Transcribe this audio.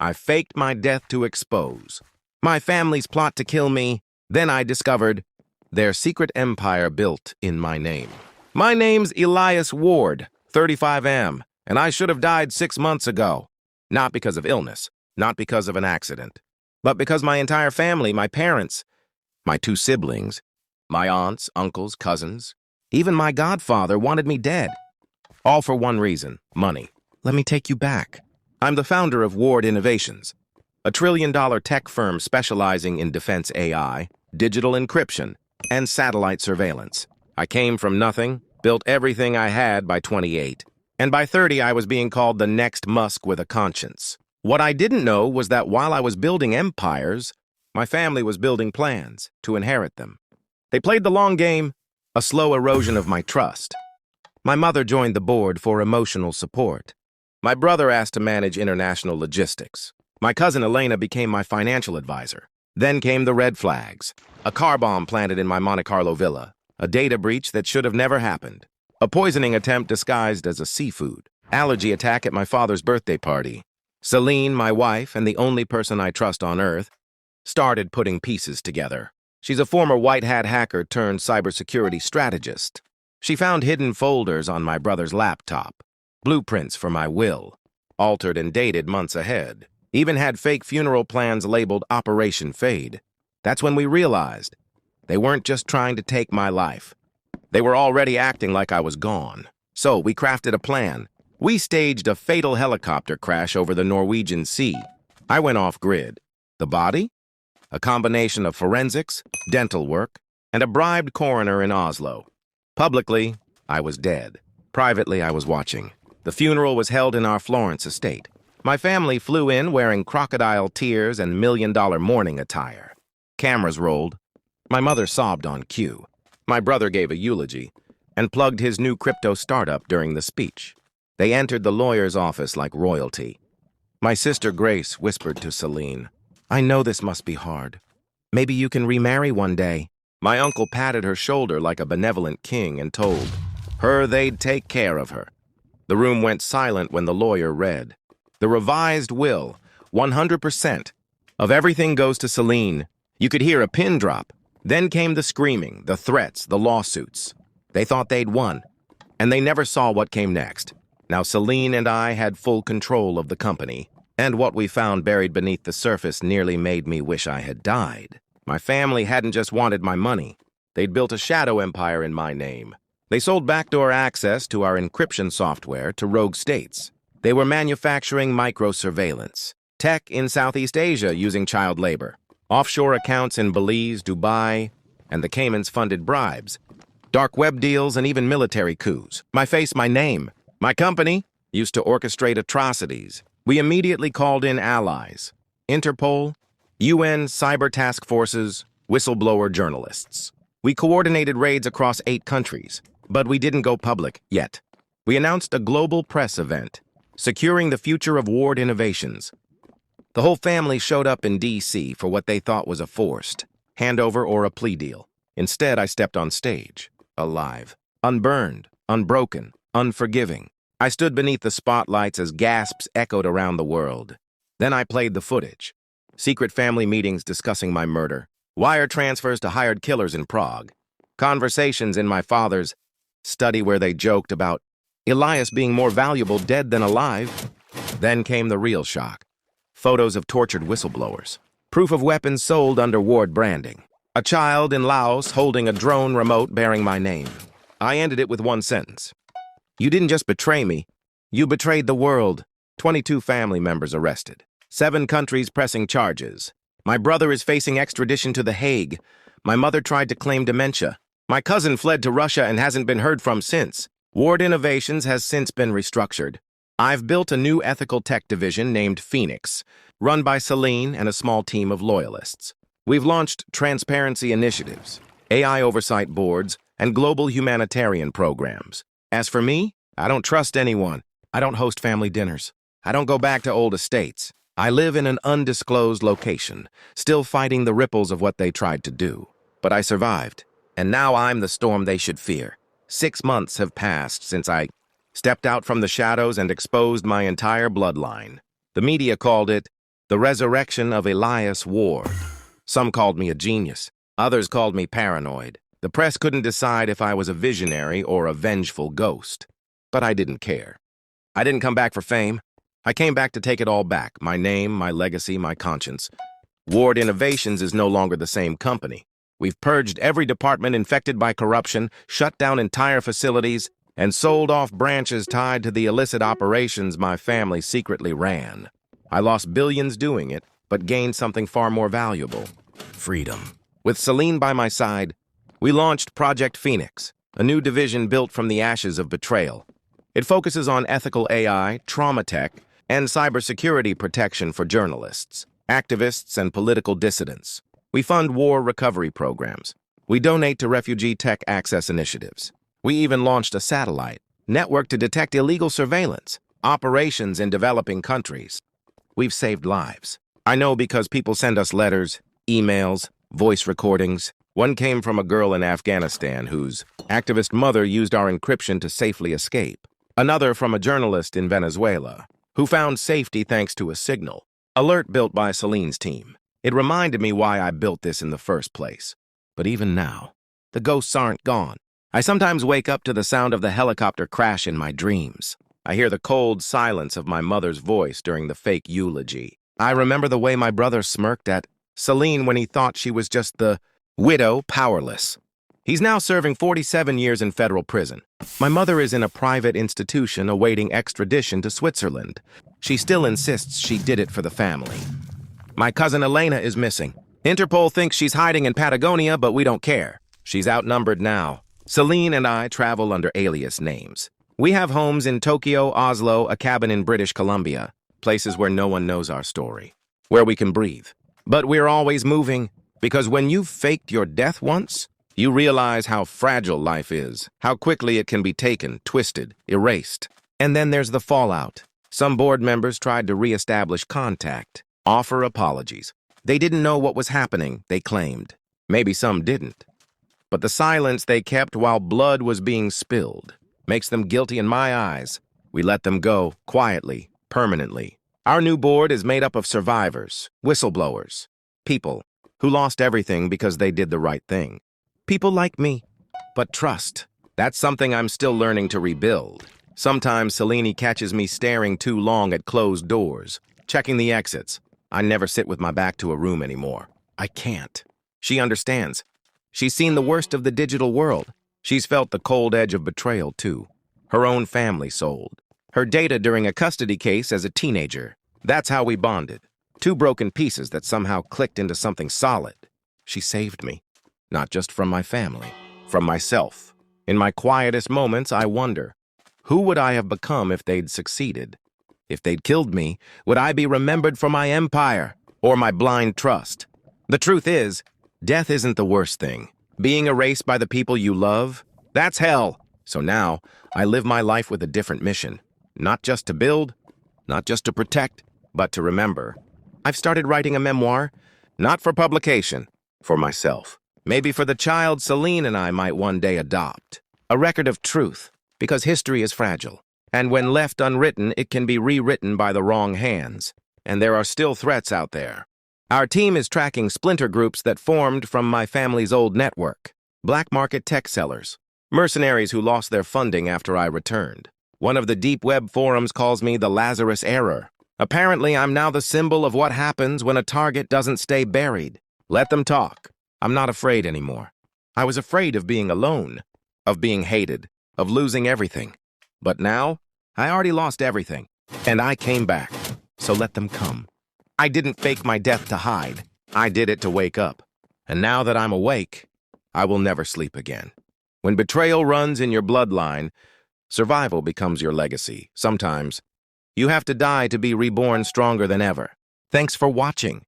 I faked my death to expose my family's plot to kill me. Then I discovered their secret empire built in my name. My name's Elias Ward, 35M, and I should have died 6 months ago. Not because of illness, not because of an accident, but because my entire family, my parents, my 2 siblings, my aunts, uncles, cousins, even my godfather wanted me dead. All for one reason, money. Let me take you back. I'm the founder of Ward Innovations, a trillion-dollar tech firm specializing in defense AI, digital encryption, and satellite surveillance. I came from nothing, built everything I had by 28, and by 30 I was being called the next Musk with a conscience. What I didn't know was that while I was building empires, my family was building plans to inherit them. They played the long game, a slow erosion of my trust. My mother joined the board for emotional support. My brother asked to manage international logistics. My cousin Elena became my financial advisor. Then came the red flags. A car bomb planted in my Monte Carlo villa. A data breach that should have never happened. A poisoning attempt disguised as a seafood. Allergy attack at my father's birthday party. Celine, my wife, and the only person I trust on Earth, started putting pieces together. She's a former white hat hacker turned cybersecurity strategist. She found hidden folders on my brother's laptop. Blueprints for my will, altered and dated months ahead. Even had fake funeral plans labeled Operation Fade. That's when we realized they weren't just trying to take my life. They were already acting like I was gone. So we crafted a plan. We staged a fatal helicopter crash over the Norwegian Sea. I went off-grid. The body? A combination of forensics, dental work, and a bribed coroner in Oslo. Publicly, I was dead. Privately, I was watching. The funeral was held in our Florence estate. My family flew in wearing crocodile tears and million-dollar mourning attire. Cameras rolled. My mother sobbed on cue. My brother gave a eulogy and plugged his new crypto startup during the speech. They entered the lawyer's office like royalty. My sister Grace whispered to Celine, "I know this must be hard. Maybe you can remarry one day." My uncle patted her shoulder like a benevolent king and told her they'd take care of her. The room went silent when the lawyer read. The revised will, 100%. Of everything goes to Celine. You could hear a pin drop. Then came the screaming, the threats, the lawsuits. They thought they'd won, and they never saw what came next. Now Celine and I had full control of the company, and what we found buried beneath the surface nearly made me wish I had died. My family hadn't just wanted my money. They'd built a shadow empire in my name. They sold backdoor access to our encryption software to rogue states. They were manufacturing micro-surveillance, tech in Southeast Asia using child labor, offshore accounts in Belize, Dubai, and the Caymans funded bribes, dark web deals, and even military coups. My face, my name. My company used to orchestrate atrocities. We immediately called in allies, Interpol, UN cyber task forces, whistleblower journalists. We coordinated raids across 8 countries, but we didn't go public yet. We announced a global press event, securing the future of Ward Innovations. The whole family showed up in D.C. for what they thought was a forced handover or a plea deal. Instead, I stepped on stage, alive, unburned, unbroken, unforgiving. I stood beneath the spotlights as gasps echoed around the world. Then I played the footage. Secret family meetings discussing my murder. Wire transfers to hired killers in Prague. Conversations in my father's study where they joked about Elias being more valuable dead than alive. Then came the real shock. Photos of tortured whistleblowers. Proof of weapons sold under Ward branding. A child in Laos holding a drone remote bearing my name. I ended it with one sentence. You didn't just betray me. You betrayed the world. 22 family members arrested. 7 countries pressing charges. My brother is facing extradition to The Hague. My mother tried to claim dementia. My cousin fled to Russia and hasn't been heard from since. Ward Innovations has since been restructured. I've built a new ethical tech division named Phoenix, run by Celine and a small team of loyalists. We've launched transparency initiatives, AI oversight boards, and global humanitarian programs. As for me, I don't trust anyone. I don't host family dinners. I don't go back to old estates. I live in an undisclosed location, still fighting the ripples of what they tried to do. But I survived, and now I'm the storm they should fear. 6 months have passed since I stepped out from the shadows and exposed my entire bloodline. The media called it The resurrection of Elias Ward. Some called me a genius. Others called me paranoid. The press couldn't decide if I was a visionary or a vengeful ghost. But I didn't care. I didn't come back for fame. I came back to take it all back. My name, my legacy, my conscience. Ward Innovations is no longer the same company. We've purged every department infected by corruption, shut down entire facilities, and sold off branches tied to the illicit operations my family secretly ran. I lost billions doing it, but gained something far more valuable: freedom. With Celine by my side, we launched Project Phoenix, a new division built from the ashes of betrayal. It focuses on ethical AI, trauma tech, and cybersecurity protection for journalists, activists, and political dissidents. We fund war recovery programs. We donate to refugee tech access initiatives. We even launched a satellite network to detect illegal surveillance operations in developing countries. We've saved lives. I know because people send us letters, emails, voice recordings. One came from a girl in Afghanistan whose activist mother used our encryption to safely escape. Another from a journalist in Venezuela who found safety thanks to a signal alert built by Celine's team. It reminded me why I built this in the first place. But even now, the ghosts aren't gone. I sometimes wake up to the sound of the helicopter crash in my dreams. I hear the cold silence of my mother's voice during the fake eulogy. I remember the way my brother smirked at Celine when he thought she was just the widow powerless. He's now serving 47 years in federal prison. My mother is in a private institution awaiting extradition to Switzerland. She still insists she did it for the family. My cousin Elena is missing. Interpol thinks she's hiding in Patagonia, but we don't care. She's outnumbered now. Celine and I travel under alias names. We have homes in Tokyo, Oslo, a cabin in British Columbia, places where no one knows our story, where we can breathe. But we're always moving, because when you've faked your death once, you realize how fragile life is, how quickly it can be taken, twisted, erased. And then there's the fallout. Some board members tried to reestablish contact, offer apologies. They didn't know what was happening, they claimed. Maybe some didn't. But the silence they kept while blood was being spilled makes them guilty in my eyes. We let them go, quietly, permanently. Our new board is made up of survivors, whistleblowers, people who lost everything because they did the right thing. People like me. But trust, that's something I'm still learning to rebuild. Sometimes Celine catches me staring too long at closed doors, checking the exits. I never sit with my back to a room anymore. I can't. She understands. She's seen the worst of the digital world. She's felt the cold edge of betrayal, too. Her own family sold. Her data during a custody case as a teenager. That's how we bonded. Two broken pieces that somehow clicked into something solid. She saved me. Not just from my family, from myself. In my quietest moments, I wonder, who would I have become if they'd succeeded? If they'd killed me, would I be remembered for my empire or my blind trust? The truth is, death isn't the worst thing. Being erased by the people you love, that's hell. So now, I live my life with a different mission. Not just to build, not just to protect, but to remember. I've started writing a memoir, not for publication, for myself. Maybe for the child Celine and I might one day adopt. A record of truth, because history is fragile. And when left unwritten, it can be rewritten by the wrong hands. And there are still threats out there. Our team is tracking splinter groups that formed from my family's old network. Black market tech sellers. Mercenaries who lost their funding after I returned. One of the deep web forums calls me the Lazarus Error. Apparently, I'm now the symbol of what happens when a target doesn't stay buried. Let them talk. I'm not afraid anymore. I was afraid of being alone, of being hated, of losing everything. But now, I already lost everything, and I came back. So let them come. I didn't fake my death to hide. I did it to wake up. And now that I'm awake, I will never sleep again. When betrayal runs in your bloodline, survival becomes your legacy. Sometimes, you have to die to be reborn stronger than ever. Thanks for watching.